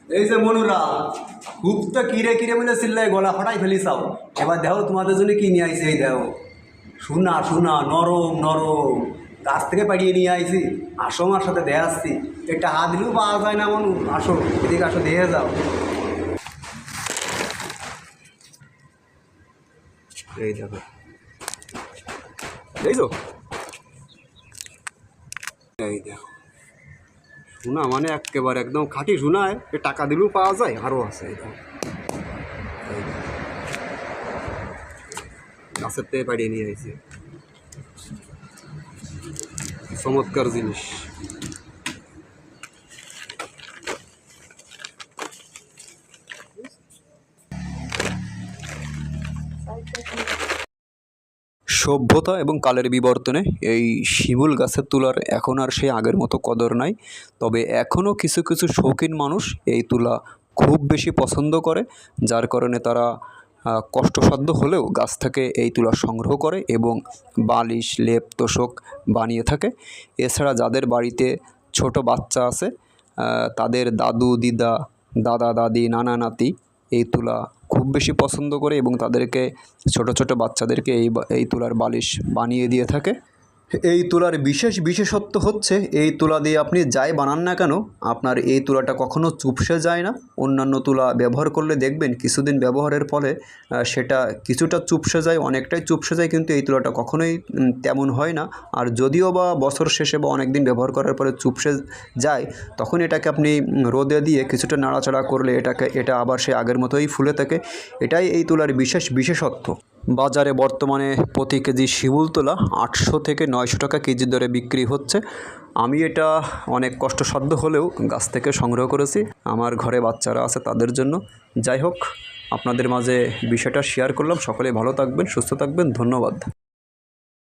এই যে মনুরা খুব তো কিরে কিরে বলে চিল্লাই গলা ফাটাই ফেলিসাও। এবার দেখো তোমাদের জন্য কি নিয়ে আইছি। এই দেখো সোনা সোনা নরম নরম গাছ থেকে পাড়িয়ে নিয়ে আইছি। আসো আমার সাথে দেখে আসছি। একটা হাত দিলেও পাওয়া যায় না মনু। আসো এদিকে আসো, দেখে যাও। এই দেখো, দেখছো? এই দেখো সোনা, মানে একেবারে একদম খাঁটি সোনায় টাকা দিলেও পাওয়া যায়। আরও আছে এই দেখো, গাছের থেকে পাড়িয়ে নিয়ে আইছি। চমৎকার জিনিস। সভ্যতা এবং কালের বিবর্তনে এই শিমুল গাছের তুলার এখন আর সেই আগের মতো কদর নাই। তবে এখনও কিছু কিছু শৌখিন মানুষ এই তুলা খুব বেশি পছন্দ করে, যার কারণে তারা কষ্টসাধ্য হলেও গাছ থেকে এই তুলা সংগ্রহ করে এবং বালিশ, লেপ, তোশক বানিয়ে থাকে। এছাড়া যাদের বাড়িতে ছোট বাচ্চা আছে, তাদের দাদু দিদা, দাদা দাদি, নানা নাতি এই তুলা খুব বেশি পছন্দ করে এবং তাদেরকে ছোট ছোট বাচ্চাদেরকে এই তুলার বালিশ বানিয়ে দিয়ে থাকে। এই তুলার বিশেষত্ব হচ্ছে এই তুলা দিয়ে আপনি যাই বানান না কেন, আপনার এই তুলাটা কখনো চুপসে যায় না। অন্যান্য তুলা ব্যবহার করলে দেখবেন কিছুদিন ব্যবহারের ফলে সেটা কিছুটা চুপসে যায়, অনেকটাই চুপসে যায়, কিন্তু এই তুলাটা কখনোই তেমন হয় না। আর যদিও বা বছর শেষে বা অনেক দিন ব্যবহার করার পরে চুপসে যায়, তখন এটাকে আপনি রোদে দিয়ে কিছুটা নাড়াচাড়া করলে এটা আবার সে আগের মতোই ফুলে থাকে। এটাই এই তুলার বিশেষত্ব। বাজারে বর্তমানে প্রতি কেজি শিমুল তুলা 800 থেকে 900 টাকা কেজি দরে বিক্রি হচ্ছে। আমি এটা অনেক কষ্টসাধ্য হলেও গাছ থেকে সংগ্রহ করেছি, আমার ঘরে বাচ্চারা আছে তাদের জন্য। যাই হোক, আপনাদের মাঝে বিষয়টা শেয়ার করলাম। সকলে ভালো থাকবেন, সুস্থ থাকবেন। ধন্যবাদ।